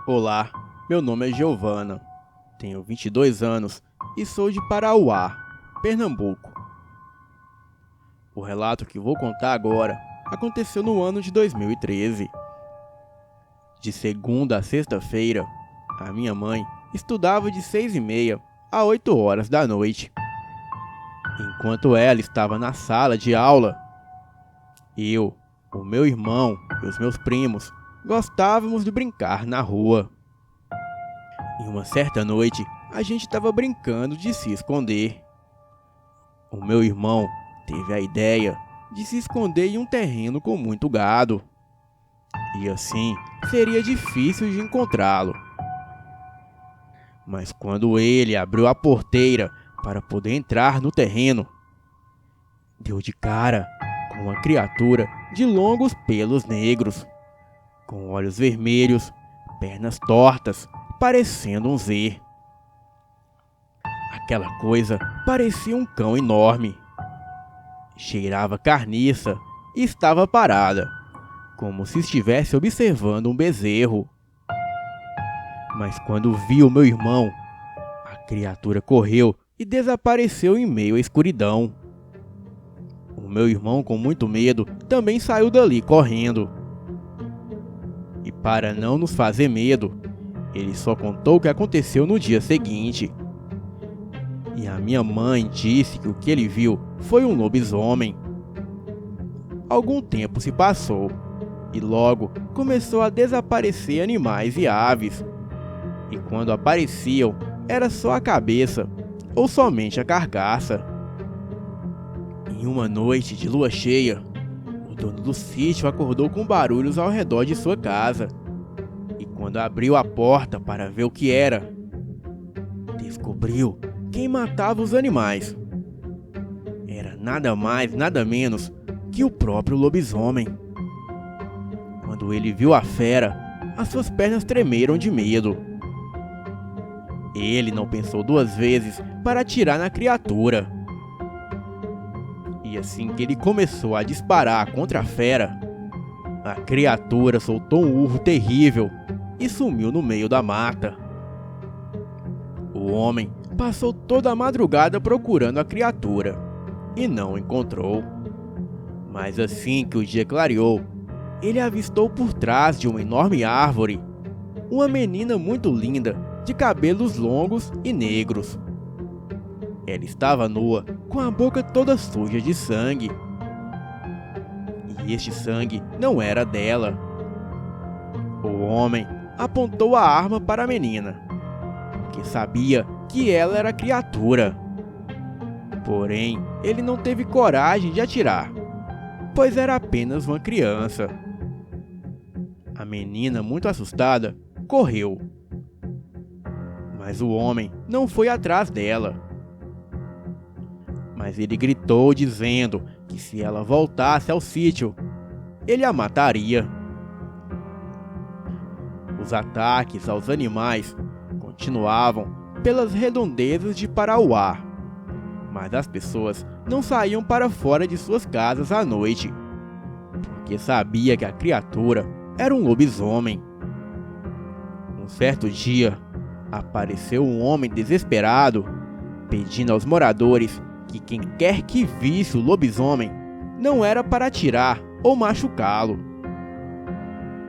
Olá, meu nome é Giovana, tenho 22 anos e sou de Parauá, Pernambuco. O relato que vou contar agora aconteceu no ano de 2013. De segunda a sexta-feira, a minha mãe estudava de 6h30 a 8 horas da noite. Enquanto ela estava na sala de aula, eu, o meu irmão e os meus primos gostávamos de brincar na rua. Em uma certa noite, a gente estava brincando de se esconder. O meu irmão teve a ideia de se esconder em um terreno com muito gado. E assim seria difícil de encontrá-lo. Mas quando ele abriu a porteira para poder entrar no terreno, deu de cara com uma criatura de longos pelos negros, com olhos vermelhos, pernas tortas, parecendo um Z. Aquela coisa parecia um cão enorme. Cheirava carniça e estava parada, como se estivesse observando um bezerro. Mas quando viu meu irmão, a criatura correu e desapareceu em meio à escuridão. O meu irmão, com muito medo, também saiu dali correndo. E para não nos fazer medo, ele só contou o que aconteceu no dia seguinte. E a minha mãe disse que o que ele viu foi um lobisomem. Algum tempo se passou e logo começou a desaparecer animais e aves. E quando apareciam, era só a cabeça ou somente a carcaça. Em uma noite de lua cheia, o dono do sítio acordou com barulhos ao redor de sua casa. E quando abriu a porta para ver o que era, descobriu quem matava os animais. Era nada mais, nada menos que o próprio lobisomem. Quando ele viu a fera, as suas pernas tremeram de medo. Ele não pensou duas vezes para atirar na criatura. E assim que ele começou a disparar contra a fera, a criatura soltou um urro terrível e sumiu no meio da mata. O homem passou toda a madrugada procurando a criatura e não encontrou. Mas assim que o dia clareou, ele avistou por trás de uma enorme árvore uma menina muito linda, de cabelos longos e negros. Ela estava nua, com a boca toda suja de sangue. E este sangue não era dela. O homem apontou a arma para a menina, porque sabia que ela era criatura. Porém, ele não teve coragem de atirar, pois era apenas uma criança. A menina, muito assustada, correu. Mas o homem não foi atrás dela. Mas ele gritou dizendo que se ela voltasse ao sítio, ele a mataria. Os ataques aos animais continuavam pelas redondezas de Parauá, mas as pessoas não saíam para fora de suas casas à noite, porque sabia que a criatura era um lobisomem. Um certo dia, apareceu um homem desesperado, pedindo aos moradores que quem quer que visse o lobisomem não era para atirar ou machucá-lo,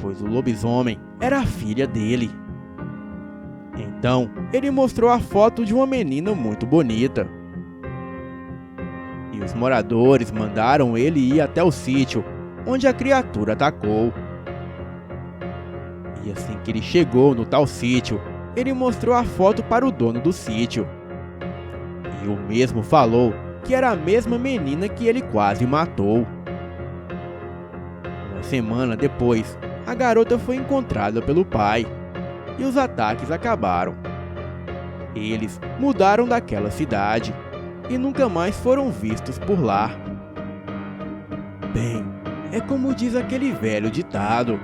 pois o lobisomem era a filha dele. Então, ele mostrou a foto de uma menina muito bonita. E os moradores mandaram ele ir até o sítio onde a criatura atacou. E assim que ele chegou no tal sítio, ele mostrou a foto para o dono do sítio. E o mesmo falou que era a mesma menina que ele quase matou. Uma semana depois, a garota foi encontrada pelo pai e os ataques acabaram. Eles mudaram daquela cidade e nunca mais foram vistos por lá. Bem, é como diz aquele velho ditado: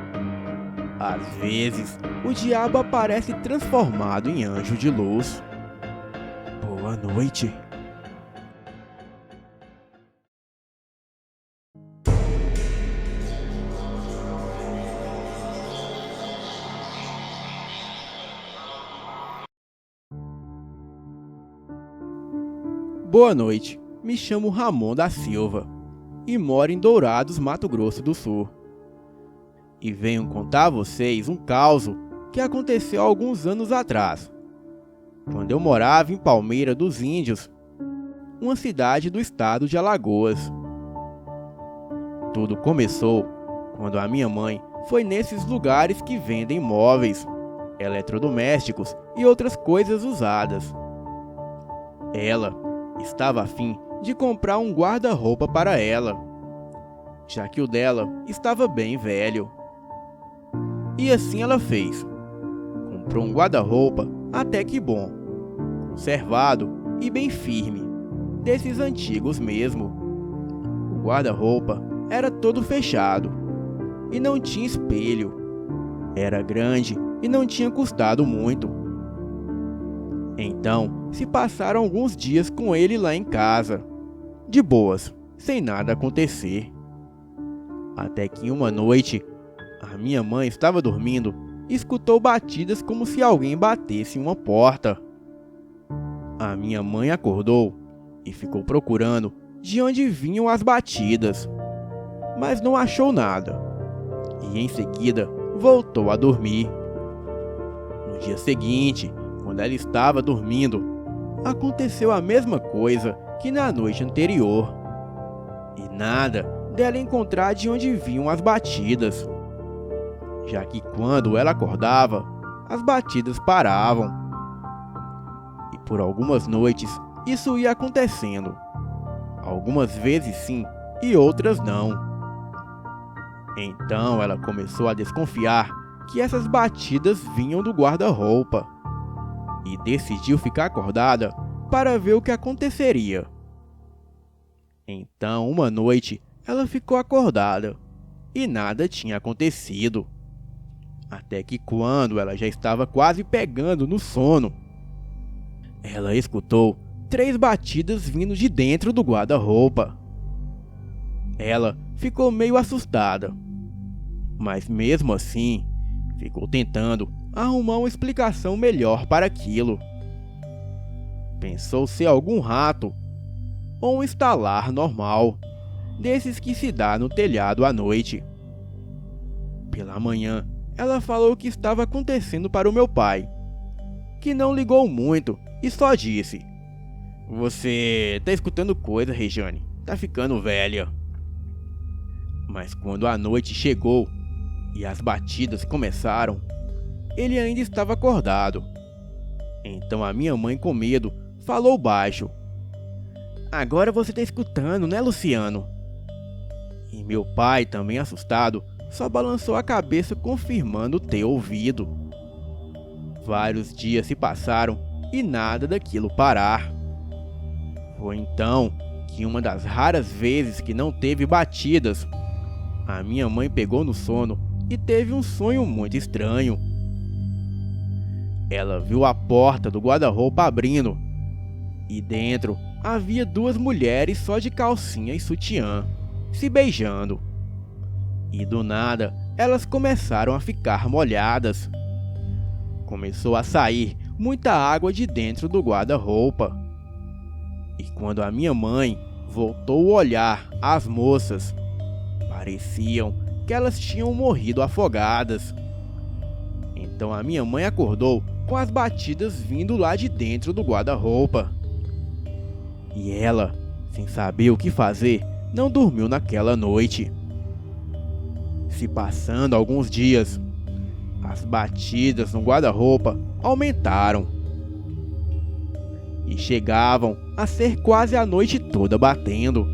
às vezes, o diabo aparece transformado em anjo de luz. Boa noite. Boa noite, me chamo Ramon da Silva e moro em Dourados, Mato Grosso do Sul. E venho contar a vocês um caso que aconteceu há alguns anos atrás, quando eu morava em Palmeira dos Índios, uma cidade do estado de Alagoas. Tudo começou quando a minha mãe foi nesses lugares que vendem móveis, eletrodomésticos e outras coisas usadas. Ela estava a fim de comprar um guarda-roupa para ela, já que o dela estava bem velho. E assim ela fez. Comprou um guarda-roupa até que bom, conservado e bem firme, desses antigos mesmo. O guarda-roupa era todo fechado e não tinha espelho. Era grande e não tinha custado muito. Então, se passaram alguns dias com ele lá em casa, de boas, sem nada acontecer. Até que uma noite, a minha mãe estava dormindo e escutou batidas como se alguém batesse em uma porta. A minha mãe acordou e ficou procurando de onde vinham as batidas, mas não achou nada. E em seguida voltou a dormir. No dia seguinte, quando ela estava dormindo, aconteceu a mesma coisa que na noite anterior. E nada dela encontrar de onde vinham as batidas, já que quando ela acordava, as batidas paravam. E por algumas noites isso ia acontecendo. Algumas vezes sim e outras não. Então ela começou a desconfiar que essas batidas vinham do guarda-roupa e decidiu ficar acordada para ver o que aconteceria. Então, uma noite, ela ficou acordada e nada tinha acontecido. Até que quando ela já estava quase pegando no sono, ela escutou 3 batidas vindo de dentro do guarda-roupa. Ela ficou meio assustada, mas mesmo assim, ficou tentando arrumar uma explicação melhor para aquilo. Pensou ser algum rato ou um estalar normal, desses que se dá no telhado à noite. Pela manhã, ela falou o que estava acontecendo para o meu pai, que não ligou muito e só disse: "Você tá escutando coisa, Rejane, tá ficando velha." Mas quando a noite chegou e as batidas começaram, ele ainda estava acordado. Então a minha mãe, com medo, falou baixo: "Agora você tá escutando, né, Luciano?" E meu pai, também assustado, só balançou a cabeça confirmando ter ouvido. Vários dias se passaram e nada daquilo parar. Foi então que, uma das raras vezes que não teve batidas, a minha mãe pegou no sono e teve um sonho muito estranho. Ela viu a porta do guarda-roupa abrindo e dentro havia 2 mulheres só de calcinha e sutiã, se beijando. E do nada, elas começaram a ficar molhadas. Começou a sair muita água de dentro do guarda-roupa. E quando a minha mãe voltou o olhar às moças, pareciam que elas tinham morrido afogadas. Então a minha mãe acordou com as batidas vindo lá de dentro do guarda-roupa. E ela, sem saber o que fazer, não dormiu naquela noite. Se passando alguns dias, as batidas no guarda-roupa aumentaram e chegavam a ser quase a noite toda batendo.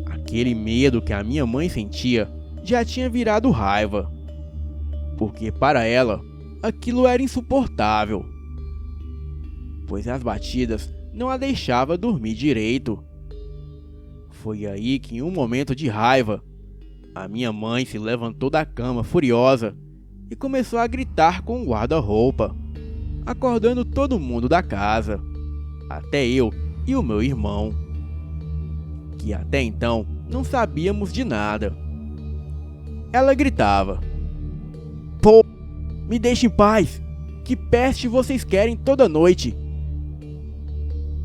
Aquele medo que a minha mãe sentia já tinha virado raiva, porque para ela aquilo era insuportável, pois as batidas não a deixavam dormir direito. Foi aí que, em um momento de raiva, a minha mãe se levantou da cama furiosa e começou a gritar com o guarda-roupa, acordando todo mundo da casa, até eu e o meu irmão, que até então não sabíamos de nada. Ela gritava: "Pô, me deixe em paz! Que peste vocês querem toda noite?"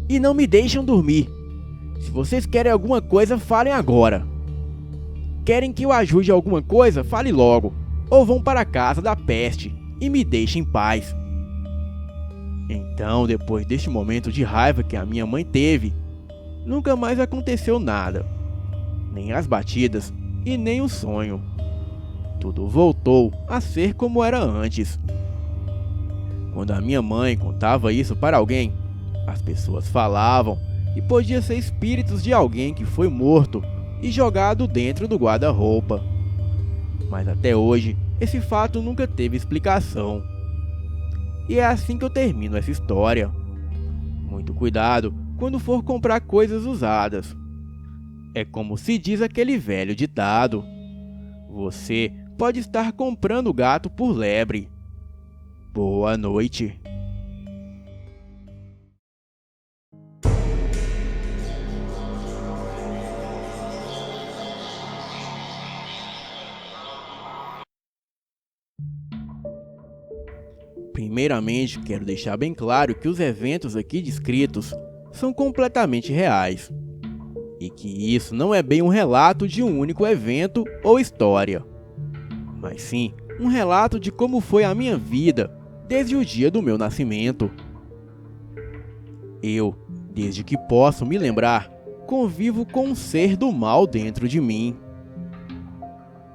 e não me deixam dormir. Se vocês querem alguma coisa, falem agora. Querem que eu ajude alguma coisa? Fale logo, ou vão para a casa da peste e me deixem em paz. Então, depois deste momento de raiva que a minha mãe teve, nunca mais aconteceu nada, nem as batidas e nem o sonho. Tudo voltou a ser como era antes. Quando a minha mãe contava isso para alguém, as pessoas falavam que podia ser espíritos de alguém que foi morto e jogado dentro do guarda-roupa. Mas até hoje, esse fato nunca teve explicação. E é assim que eu termino essa história. Muito cuidado quando for comprar coisas usadas. É como se diz aquele velho ditado: você pode estar comprando gato por lebre. Boa noite. Primeiramente, quero deixar bem claro que os eventos aqui descritos são completamente reais, e que isso não é bem um relato de um único evento ou história, mas sim um relato de como foi a minha vida desde o dia do meu nascimento. Eu, desde que posso me lembrar, convivo com um ser do mal dentro de mim.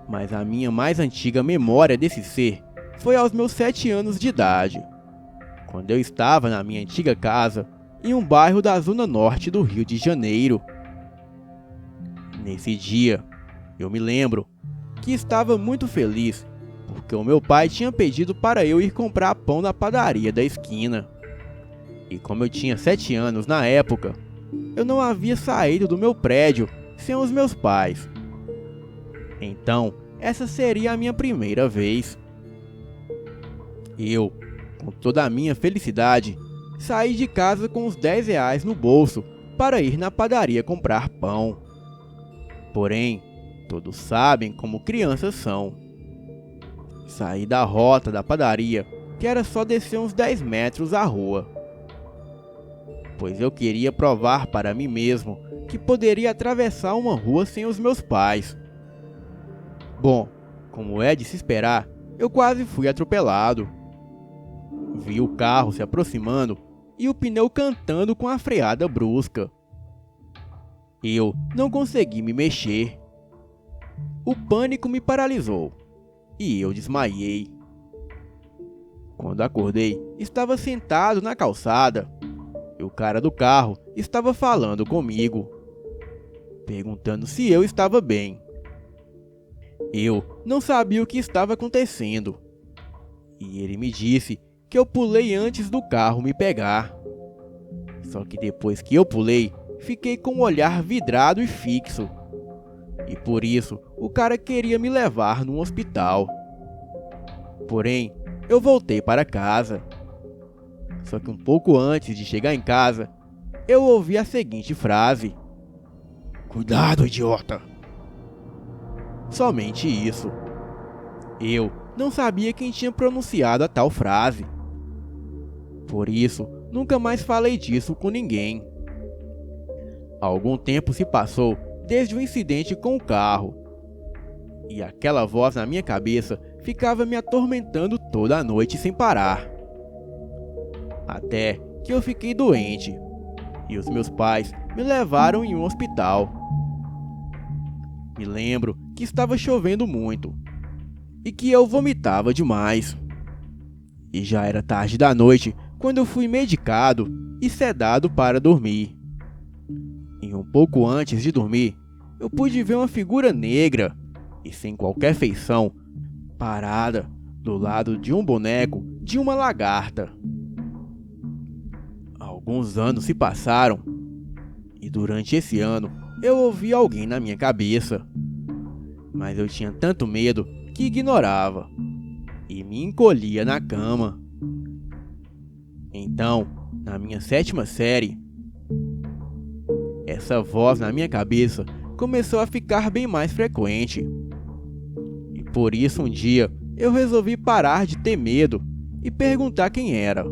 Mas a minha mais antiga memória desse ser foi aos meus 7 anos de idade, quando eu estava na minha antiga casa, em um bairro da zona norte do Rio de Janeiro. Nesse dia, eu me lembro que estava muito feliz, porque o meu pai tinha pedido para eu ir comprar pão na padaria da esquina. E como eu tinha 7 anos na época, eu não havia saído do meu prédio sem os meus pais. Então, essa seria a minha primeira vez. Eu, com toda a minha felicidade, saí de casa com os 10 reais no bolso para ir na padaria comprar pão. Porém, todos sabem como crianças são. Saí da rota da padaria, que era só descer uns 10 metros a rua, pois eu queria provar para mim mesmo que poderia atravessar uma rua sem os meus pais. Bom, como é de se esperar, eu quase fui atropelado. Vi o carro se aproximando e o pneu cantando com a freada brusca. Eu não consegui me mexer. O pânico me paralisou e eu desmaiei. Quando acordei, estava sentado na calçada e o cara do carro estava falando comigo, perguntando se eu estava bem. Eu não sabia o que estava acontecendo e ele me disse que eu pulei antes do carro me pegar. Só que depois que eu pulei, fiquei com o olhar vidrado e fixo. E por isso, o cara queria me levar num hospital. Porém, eu voltei para casa. Só que um pouco antes de chegar em casa, eu ouvi a seguinte frase: "Cuidado, idiota!" Somente isso. Eu não sabia quem tinha pronunciado a tal frase. Por isso, nunca mais falei disso com ninguém. Algum tempo se passou desde o incidente com o carro, e aquela voz na minha cabeça ficava me atormentando toda a noite sem parar. Até que eu fiquei doente, e os meus pais me levaram em um hospital. Me lembro que estava chovendo muito, e que eu vomitava demais. E já era tarde da noite quando eu fui medicado e sedado para dormir. E um pouco antes de dormir, eu pude ver uma figura negra e sem qualquer feição, parada do lado de um boneco de uma lagarta. Alguns anos se passaram e durante esse ano eu ouvi alguém na minha cabeça, mas eu tinha tanto medo que ignorava e me encolhia na cama. Então, na minha 7ª série, essa voz na minha cabeça começou a ficar bem mais frequente. E por isso um dia eu resolvi parar de ter medo e perguntar quem era.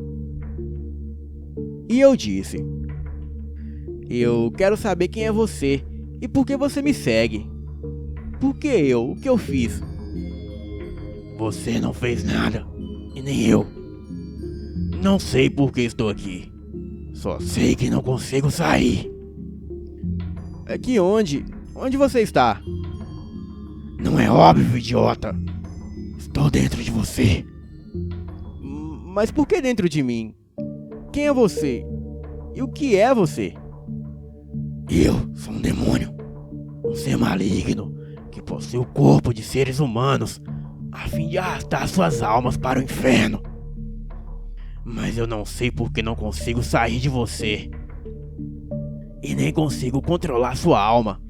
E eu disse: Eu quero saber quem é você e por que você me segue. Por que eu? O que eu fiz? Você não fez nada, e nem eu. Não sei por que estou aqui. Só sei que não consigo sair. Aqui onde? Onde você está? Não é óbvio, idiota. Estou dentro de você. Mas por que dentro de mim? Quem é você? E o que é você? Eu sou um demônio. Um ser maligno que possui o corpo de seres humanos a fim de arrastar suas almas para o inferno. Mas eu não sei por que não consigo sair de você. E nem consigo controlar sua alma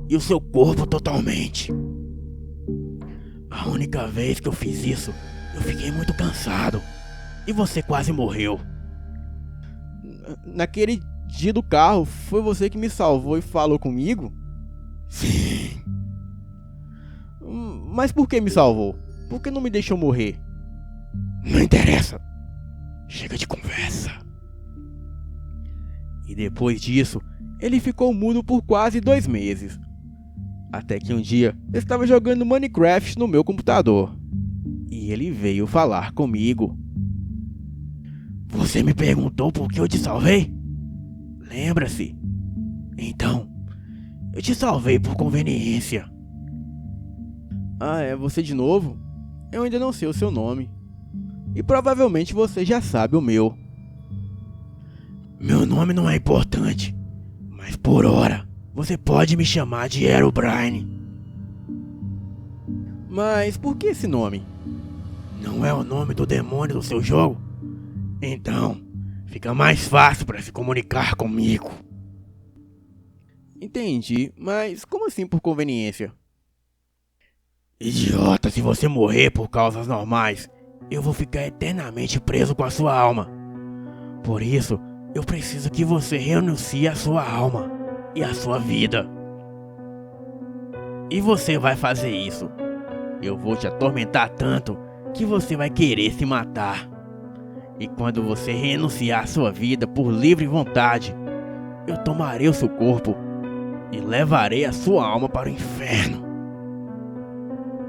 e o seu corpo totalmente. A única vez que eu fiz isso, eu fiquei muito cansado. E você quase morreu. Naquele dia do carro, foi você que me salvou e falou comigo? Sim. Mas por que me salvou? Por que não me deixou morrer? Não interessa. Chega de conversa. E depois disso, ele ficou mudo por quase 2 meses. Até que um dia, eu estava jogando Minecraft no meu computador. E ele veio falar comigo. Você me perguntou por que eu te salvei? Lembra-se? Então, eu te salvei por conveniência. Ah, é você de novo? Eu ainda não sei o seu nome. E provavelmente você já sabe o meu. Meu nome não é importante, mas por hora você pode me chamar de Herobrine. Mas por que esse nome? Não é o nome do demônio do seu jogo? Então, fica mais fácil para se comunicar comigo. Entendi, mas como assim por conveniência? Idiota, se você morrer por causas normais, eu vou ficar eternamente preso com a sua alma. Por isso, eu preciso que você renuncie a sua alma e a sua vida. E você vai fazer isso. Eu vou te atormentar tanto que você vai querer se matar. E quando você renunciar à sua vida por livre vontade, eu tomarei o seu corpo e levarei a sua alma para o inferno.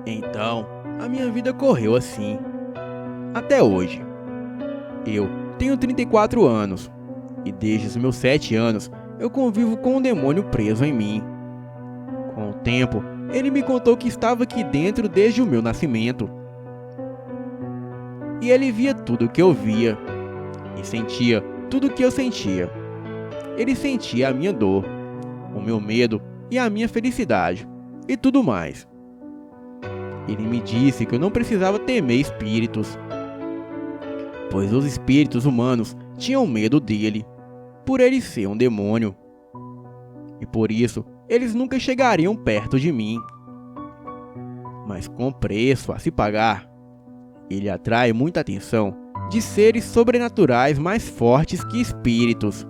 Então, a minha vida correu assim, até hoje. Eu tenho 34 anos, e desde os meus 7 anos, eu convivo com um demônio preso em mim. Com o tempo, ele me contou que estava aqui dentro desde o meu nascimento. E ele via tudo o que eu via, e sentia tudo o que eu sentia. Ele sentia a minha dor, o meu medo e a minha felicidade, e tudo mais. Ele me disse que eu não precisava temer espíritos, pois os espíritos humanos tinham medo dele, por ele ser um demônio. E por isso, eles nunca chegariam perto de mim. Mas com preço a se pagar, ele atrai muita atenção de seres sobrenaturais mais fortes que espíritos.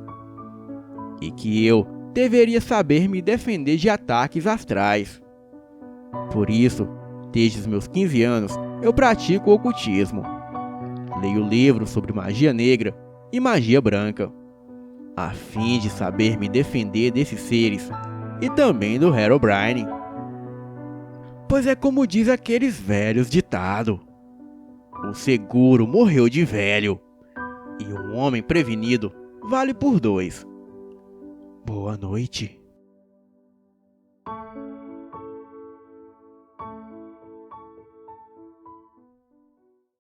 E que eu deveria saber me defender de ataques astrais. Por isso, desde os meus 15 anos, eu pratico o ocultismo. Leio livros sobre magia negra e magia branca, a fim de saber me defender desses seres e também do Herobrine. Pois é como diz aqueles velhos ditados: o seguro morreu de velho, e um homem prevenido vale por 2. Boa noite.